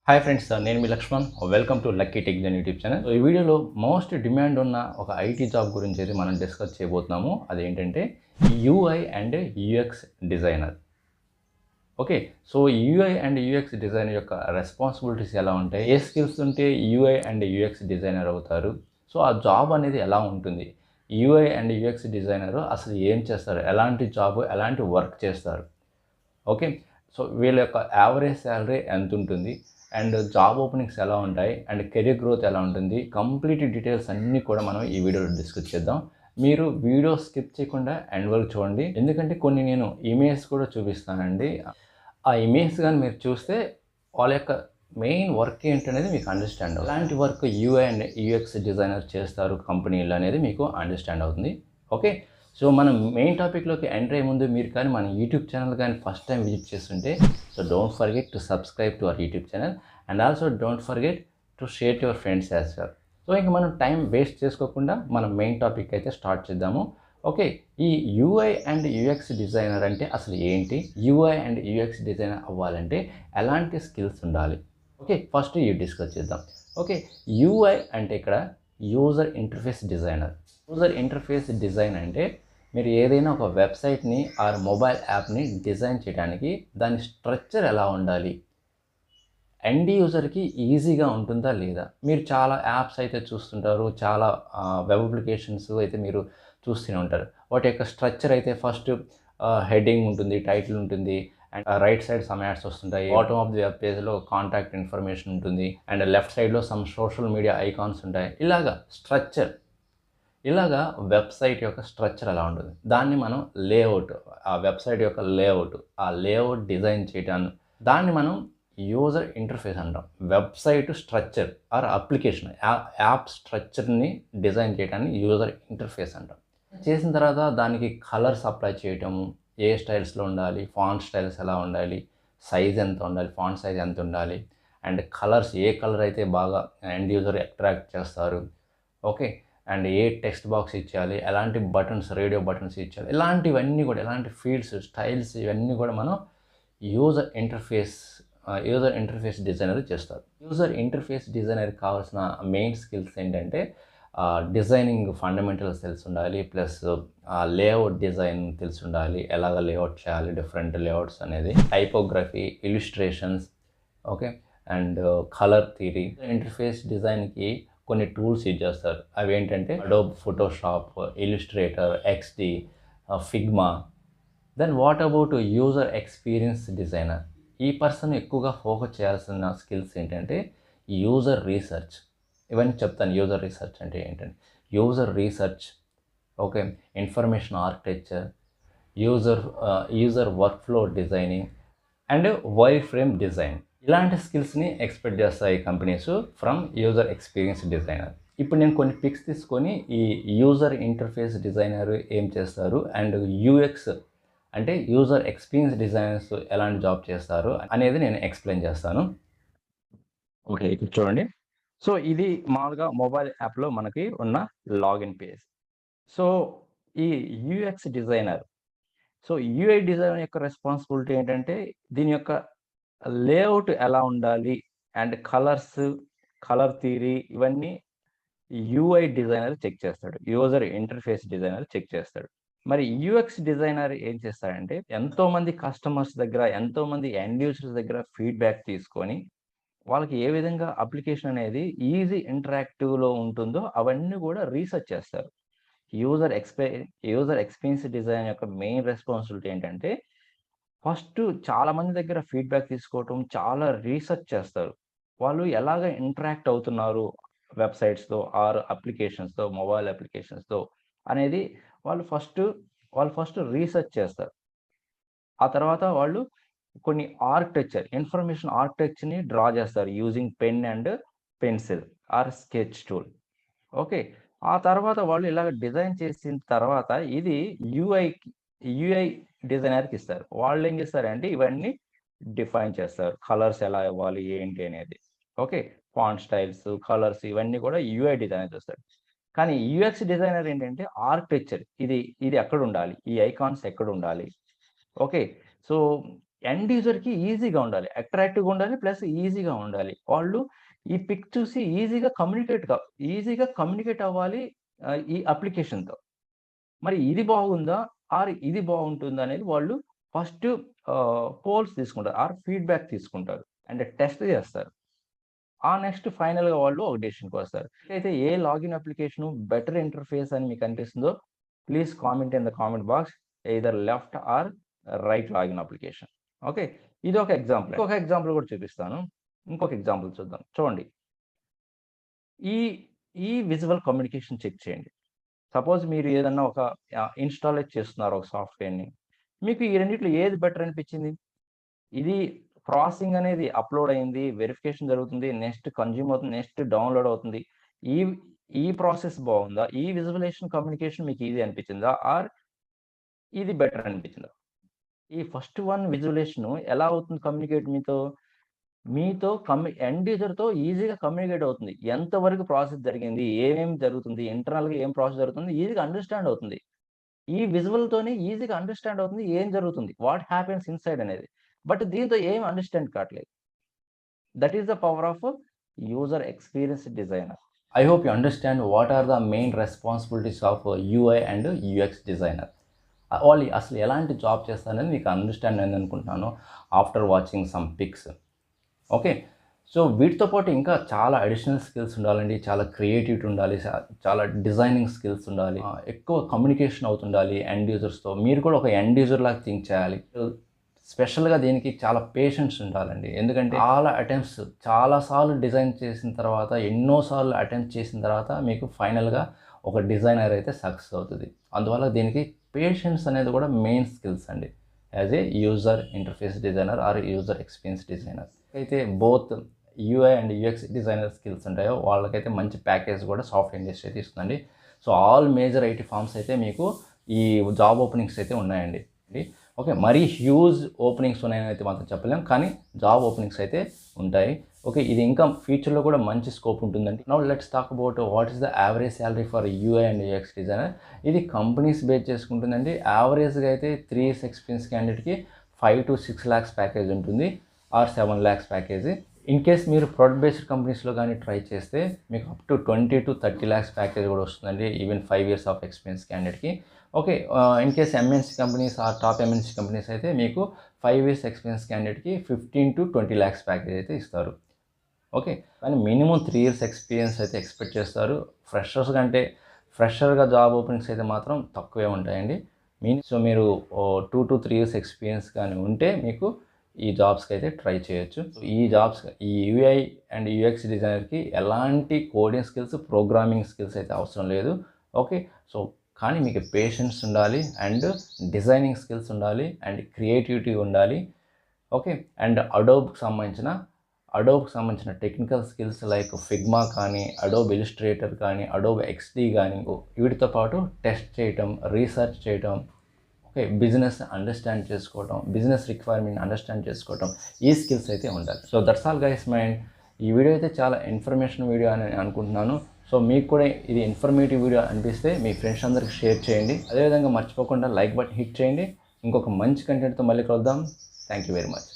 Hi friends, నేను మీ Lakshman. Welcome to Lucky Tech జన్ యూట్యూబ్ ఛానల్. ఈ వీడియోలో మోస్ట్ డిమాండ్ ఉన్న ఒక ఐటీ జాబ్ గురించి అయితే మనం డిస్కస్ చేయబోతున్నాము. అదేంటంటే UI and UX designer. Okay, so UI and UX designer యొక్క రెస్పాన్సిబిలిటీస్ ఎలా ఉంటాయి, ఏ స్కిల్స్ ఉంటే యూఐ అండ్ యూఎక్స్ డిజైనర్ అవుతారు, సో ఆ జాబ్ అనేది ఎలా ఉంటుంది, యూఐ అండ్ యూఎక్స్ డిజైనర్ అసలు ఏం చేస్తారు, ఎలాంటి జాబ్ ఎలాంటి వర్క్ చేస్తారు, ఓకే, సో వీళ్ళ యొక్క యావరేజ్ శాలరీ ఎంత ఉంటుంది, అండ్ జాబ్ ఓపెనింగ్స్ ఎలా ఉంటాయి, అండ్ కెరీర్ గ్రోత్ ఎలా ఉంటుంది, కంప్లీట్ డీటెయిల్స్ అన్నీ కూడా మనం ఈ వీడియోలో డిస్కస్ చేద్దాం. మీరు వీడియో స్కిప్ చేయకుండా ఎండ్ వరకు చూడండి, ఎందుకంటే కొన్ని నేను ఇమేజ్ కూడా చూపిస్తానండి. ఆ ఇమేజ్ కానీ మీరు చూస్తే వాళ్ళ యొక్క మెయిన్ వర్క్ ఏంటనేది మీకు అండర్స్టాండ్ అవుతుంది. ఎలాంటి work UI and UX designer చేస్తారు కంపెనీలు అనేది మీకు అండర్స్టాండ్ అవుతుంది. ఓకే, సో మనం మెయిన్ టాపిక్లోకి ఎంటర్ అయ్యే ముందు మీరు కానీ మన యూట్యూబ్ ఛానల్ కానీ ఫస్ట్ టైం విజిట్ చేస్తుంటే so don't forget to subscribe to our YouTube channel and also don't forget to share to your friends as well. So ఇంక మనం టైం వేస్ట్ చేసుకోకుండా మనం మెయిన్ టాపిక్ అయితే స్టార్ట్ చేద్దాము. Okay, ఈ UI and UX designer అంటే అసలు ఏంటి, యూఐ అండ్ యూఎక్స్ డిజైనర్ అవ్వాలంటే ఎలాంటి స్కిల్స్ ఉండాలి, ఓకే ఫస్ట్ ఇవి డిస్కస్ చేద్దాం. ఓకే, యూఐ అంటే ఇక్కడ user interface designer. User interface design అంటే మీరు ఏదైనా ఒక వెబ్సైట్ని ఆర్ మొబైల్ యాప్ని డిజైన్ చేయడానికి దాని స్ట్రక్చర్ ఎలా ఉండాలి, ఎండ్ యూజర్కి ఈజీగా ఉంటుందా లేదా. మీరు చాలా యాప్స్ అయితే చూస్తుంటారు, చాలా వెబ్ అప్లికేషన్స్ అయితే మీరు చూస్తూనే ఉంటారు. వాటి యొక్క స్ట్రక్చర్ అయితే ఫస్ట్ హెడ్డింగ్ ఉంటుంది, టైటిల్ ఉంటుంది, and right side some ads వస్తుంటాయి, బాటమ్ ఆఫ్ ది వెబ్ పేజ్లో కాంటాక్ట్ ఇన్ఫర్మేషన్ ఉంటుంది, అండ్ లెఫ్ట్ సైడ్లో సమ్ సోషల్ మీడియా ఐకాన్స్ ఉంటాయి. ఇలాగా స్ట్రక్చర్, ఇలాగా వెబ్సైట్ యొక్క స్ట్రక్చర్ అలా ఉంటుంది. దాన్ని మనం లేఅవుట్, ఆ వెబ్సైట్ యొక్క లేఅవుట్, ఆ లేఅవుట్ డిజైన్ చేయటాన్ని దాన్ని మనం యూజర్ ఇంటర్ఫేస్ అంటాం. Website structure or application app స్ట్రక్చర్ని డిజైన్ చేయడాన్ని యూజర్ ఇంటర్ఫేస్ అంటాం. చేసిన తర్వాత దానికి కలర్స్ అప్లై చేయటము, ఏ స్టైల్స్లో ఉండాలి, ఫాంట్ స్టైల్స్ ఎలా ఉండాలి, సైజ్ ఎంత ఉండాలి, ఫాంట్ సైజ్ ఎంత ఉండాలి, అండ్ కలర్స్ ఏ కలర్ అయితే బాగా ఎండ్ యూజర్ అట్రాక్ట్ చేస్తారు, okay, and A text box ఇచ్చేయాలి, ఎలాంటి బటన్స్, రేడియో బటన్స్ ఇచ్చేయాలి, ఇలాంటివన్నీ కూడా, ఎలాంటి ఫీల్డ్స్, స్టైల్స్, ఇవన్నీ కూడా మనం యూజర్ ఇంటర్ఫేస్ డిజైనర్ చేస్తారు. యూజర్ ఇంటర్ఫేస్ డిజైనర్కి కావాల్సిన మెయిన్ స్కిల్స్ ఏంటంటే డిజైనింగ్ ఫండమెంటల్స్ తెలిసి ఉండాలి, ప్లస్ లేఅవుట్ డిజైన్ తెలిసి ఉండాలి, ఎలాగ లేఅవుట్ చేయాలి, డిఫరెంట్ లేఅవుట్స్ అనేది, typography, illustrations, okay, and colour theory. Interface డిజైన్కి కొన్ని టూల్స్ యూజ్ చేస్తారు. అవి ఏంటంటే Adobe Photoshop, Illustrator, XD, Figma. Then what about user experience designer? ఈ పర్సన్ ఎక్కువగా ఫోకస్ చేయాల్సిన స్కిల్స్ ఏంటంటే యూజర్ రీసెర్చ్. ఇవన్నీ చెప్తాను. యూజర్ రీసెర్చ్ అంటే ఏంటంటే user research, okay, information architecture, user work flow designing and wire frame design. ఇలాంటి స్కిల్స్ని ఎక్స్పెక్ట్ చేస్తాయి companies from user experience designer. ఇప్పుడు నేను కొన్ని పిక్స్ తీసుకొని ఈ యూజర్ ఇంటర్ఫేస్ డిజైనర్ ఏం చేస్తారు అండ్ యూఎక్స్ అంటే యూజర్ ఎక్స్పీరియన్స్ డిజైనర్స్ ఎలాంటి జాబ్ చేస్తారు అనేది నేను ఎక్స్ప్లెయిన్ చేస్తాను. ఓకే, ఇక్కడ చూడండి. సో ఇది మామూలుగా మొబైల్ యాప్లో మనకి ఉన్న లాగిన్ పేజ్. సో ఈ UX designer, so UI design యొక్క రెస్పాన్సిబిలిటీ ఏంటంటే దీని యొక్క లేఅవుట్ ఎలా ఉండాలి అండ్ కలర్స్, కలర్ థియరీ, ఇవన్నీ యూఐ డిజైనర్ చెక్ చేస్తాడు, యూజర్ ఇంటర్ఫేస్ డిజైనర్ చెక్ చేస్తాడు. మరి యూఎక్స్ డిజైనర్ ఏం చేస్తాడంటే ఎంతోమంది కస్టమర్స్ దగ్గర, ఎంతోమంది ఎండ్ యూజర్స్ దగ్గర ఫీడ్బ్యాక్ తీసుకొని వాళ్ళకి ఏ విధంగా అప్లికేషన్ అనేది ఈజీ ఇంటరాక్టివ్లో ఉంటుందో అవన్నీ కూడా రీసెర్చ్ చేస్తారు. యూజర్ ఎక్స్పీరియన్స్ డిజైన్ యొక్క మెయిన్ రెస్పాన్సిబిలిటీ ఏంటంటే ఫస్ట్ చాలా మంది దగ్గర ఫీడ్బ్యాక్ తీసుకోవటం, చాలా రీసెర్చ్ చేస్తారు. వాళ్ళు ఎలాగ ఇంటరాక్ట్ అవుతున్నారు వెబ్‌సైట్స్‌తో ఆర్ అప్లికేషన్స్‌తో, మొబైల్ అప్లికేషన్స్‌తో అనేది వాళ్ళు ఫస్ట్ రీసెర్చ్ చేస్తారు. ఆ తర్వాత వాళ్ళు కొన్ని ఇన్ఫర్మేషన్ ఆర్కిటెక్చర్‌ని డ్రా చేస్తారు using pen and pencil are sketch tool. Okay, ఆ తర్వాత వాళ్ళు ఇలాగ డిజైన్ చేసిన తర్వాత ఇది యూఐ డిజైనర్‌కి ఇస్తారు. వాళ్ళేం చేస్తారంటే ఇవన్నీ డిఫైన్ చేస్తారు. కలర్స్ ఎలా ఇవ్వాలి, ఏంటి అనేది. ఓకే, ఫాంట్ స్టైల్స్, కలర్స్, ఇవన్నీ కూడా యూఐ డిజైనర్ చేస్తాడు. కానీ యూఎక్స్ డిజైనర్ ఏంటంటే ఆర్కిటెక్చర్, ఇది ఎక్కడుండాలి, ఈ ఐకాన్స్ ఎక్కడుండాలి, ఓకే. సో ఎండ్ యూజర్‌కి ఈజీగా ఉండాలి. అట్రాక్టివ్‌గా ఉండాలి. ప్లస్ ఈజీగా ఉండాలి. వాళ్ళు ఈ పిక్ చూసి ఈజీగా కమ్యూనికేట్ అవ్వాలి ఈ అప్లికేషన్‌తో. మరి ఇది బాగుందా? ఆర్ ఇది బాగుంటుందా? అనేది వాళ్ళు ఫస్ట్ పోల్స్ తీసుకుంటారు. ఆర్ ఫీడ్‌బ్యాక్ తీసుకుంటారు. అంటే టెస్ట్ చేస్తారు. ఆ నెక్స్ట్ ఫైనల్‌గా వాళ్ళు ఒక డెసిషన్‌కొస్తారు. అయితే ఏ లాగిన్ అప్లికేషను బెటర్ ఇంటర్‌ఫేస్ అని మీకు అనిపిస్తుందో please comment in the comment box. Either left or right login application. Okay. ఇదొక ఎగ్జాంపుల్. ఇంకొక ఎగ్జాంపుల్ కూడా చూపిస్తాను. ఇంకొక ఎగ్జాంపుల్ చూద్దాం. చూడండి. ఈ ఈ విజువల్ కమ్యూనికేషన్ చెక్ చేయండి. సపోజ్ మీరు ఏదన్నా ఒక ఇన్‌స్టాలేట్ చేస్తున్నారు ఒక సాఫ్ట్‌వేర్‌ని. మీకు ఈ రెండిట్లో ఏది బెటర్ అనిపించింది? ఇది ప్రాసెసింగ్ అనేది అప్‌లోడ్ అయింది. వెరిఫికేషన్ జరుగుతుంది. నెక్స్ట్ కన్జ్యూమ్ అవుతుంది. నెక్స్ట్ డౌన్‌లోడ్ అవుతుంది. ఈ ఈ ప్రాసెస్ బావుందా? ఈ విజువలైజేషన్ కమ్యూనికేషన్ మీకు ఈజీ అనిపించిందా? ఆర్ ఇది బెటర్ అనిపించిందా? ఈ ఫస్ట్ వన్ విజువలైజేషన్ ఎలా అవుతుంది కమ్యూనికేట్ మీతో? మీతో ఎండ్ యూజర్‌తో ఈజీగా కమ్యూనికేట్ అవుతుంది. ఎంత వరకు ప్రాసెస్ జరిగింది? ఏమేమి జరుగుతుంది? ఇంటర్నల్‌గా ఏం ప్రాసెస్ జరుగుతుంది? ఈజీగా అండర్‌స్టాండ్ అవుతుంది. ఈ విజువల్‌తోనే ఈజీగా అండర్‌స్టాండ్ అవుతుంది. ఏం జరుగుతుంది? వాట్ హ్యాపెన్స్ ఇన్‌సైడ్ అనేది. బట్ దీంతో ఏమి అండర్‌స్టాండ్ కావట్లేదు. That is the power of a user experience designer. I hope you understand what are the main responsibilities of a UI and a UX designer. వాళ్ళు అసలు ఎలాంటి జాబ్ చేస్తారనేది మీకు understand అయింది అనుకుంటున్నాను after watching some pics. Okay. So వీటితో పాటు ఇంకా చాలా అడిషనల్ స్కిల్స్ ఉండాలండి. చాలా క్రియేటివిటీ ఉండాలి. చాలా డిజైనింగ్ స్కిల్స్ ఉండాలి. ఎక్కువ కమ్యూనికేషన్ అవుతుండాలి ఎండ్ యూజర్స్‌తో. మీరు కూడా ఒక ఎండ్ యూజర్ లాగా థింక్ చేయాలి. స్పెషల్‌గా దీనికి చాలా పేషెన్స్ ఉండాలండి. ఎందుకంటే చాలా సార్లు డిజైన్ చేసిన తర్వాత, ఎన్నో సార్లు అటెంప్ట్ చేసిన తర్వాత మీకు ఫైనల్‌గా ఒక డిజైనర్ అయితే సక్సెస్ అవుతది. అందువల్ల దీనికి పేషెన్స్ అనేది కూడా మెయిన్ స్కిల్స్ అండి. As a user interface designer or user experience designer. అయితే both UI and UX designer skills ఉంటాయో వాళ్ళకైతే మంచి ప్యాకేజ్ కూడా సాఫ్ట్‌వేర్ ఇండస్ట్రీ అయితే ఇస్తుందండి. So all major IT firms అయితే మీకు ఈ జాబ్ ఓపెనింగ్స్ అయితే ఉన్నాయండి. ఓకే. మరీ హ్యూజ్ ఓపెనింగ్స్ ఉన్నాయని అయితే మాత్రం చెప్పలేం. కానీ జాబ్ ఓపెనింగ్స్ అయితే ఉంటాయి. ఓకే. ఇది ఇంకా ఫ్యూచర్‌లో కూడా మంచి స్కోప్ ఉంటుందండి. Now let's talk about what is the average salary for UI and UX designer. ఇది కంపెనీస్ బేస్ చేసుకుంటుందండి. యావరేజ్‌గా అయితే 3 ఇయర్స్ ఎక్స్‌పీరియన్స్ క్యాండిడేట్‌కి 5-6 లాక్స్ ప్యాకేజ్ ఉంటుంది. Or 7 lakhs package. In case మీరు ప్రొడక్ట్ బేస్డ్ కంపెనీస్‌లో గానీ ట్రై చేస్తే మీకు అప్ టు 20-30 లాక్స్ ప్యాకేజ్ కూడా వస్తుందండి. ఈవెన్ 5 ఇయర్స్ ఆఫ్ ఎక్స్‌పీరియన్స్ క్యాండిడేట్‌కి. Okay. In case MNC companies or top MNC companies అయితే మీకు 5 ఇయర్స్ ఎక్స్‌పీరియన్స్ క్యాండిడేట్‌కి 15-20 లాక్స్ ప్యాకేజ్ అయితే ఇస్తారు. ఓకే. కానీ మినిమమ్ 3 ఇయర్స్ ఎక్స్‌పీరియన్స్ అయితే ఎక్స్‌పెక్ట్ చేస్తారు. ఫ్రెషర్‌గా జాబ్ ఓపెనింగ్స్ అయితే మాత్రం తక్కువే ఉంటాయండి. సో మీరు 2-3 ఇయర్స్ ఎక్స్‌పీరియన్స్ గాని ఉంటే మీకు ఈ జాబ్స్‌కి అయితే ట్రై చేయొచ్చు. ఈ యూఐ అండ్ యూఎక్స్ డిజైనర్‌కి ఎలాంటి కోడింగ్ స్కిల్స్, ప్రోగ్రామింగ్ స్కిల్స్ అయితే అవసరం లేదు. ఓకే. సో కానీ మీకు పేషెన్స్ ఉండాలి అండ్ డిజైనింగ్ స్కిల్స్ ఉండాలి అండ్ క్రియేటివిటీ ఉండాలి. ఓకే. అండ్ అడోబ్‌కి సంబంధించిన టెక్నికల్ స్కిల్స్ లైక్ ఫిగ్మా కానీ, అడోబ్ ఇల్లుస్ట్రేటర్ కానీ, అడోబ్ ఎక్స్‌డీ కానీ వీటితో పాటు టెస్ట్ చేయటం, రీసెర్చ్ చేయటం, ఓకే. బిజినెస్ అండర్స్టాండ్ చేసుకోవటం, బిజినెస్ రిక్వైర్మెంట్ అండర్స్టాండ్ చేసుకోవటం, ఈ స్కిల్స్ అయితే ఉండాలి. సో దట్స్ ఆల్ గైస్ ఈ వీడియో అయితే చాలా ఇన్ఫర్మేషన్ వీడియో అని అనుకుంటున్నాను. సో మీకు కూడా ఇది ఇన్ఫర్మేటివ్ వీడియో అనిపిస్తే మీ ఫ్రెండ్స్ అందరికి షేర్ చేయండి. అదేవిధంగా మర్చిపోకుండా లైక్ బటన్ హిట్ చేయండి. ఇంకొక మంచి కంటెంట్తో మళ్ళీ కలుద్దాం. Thank you very much.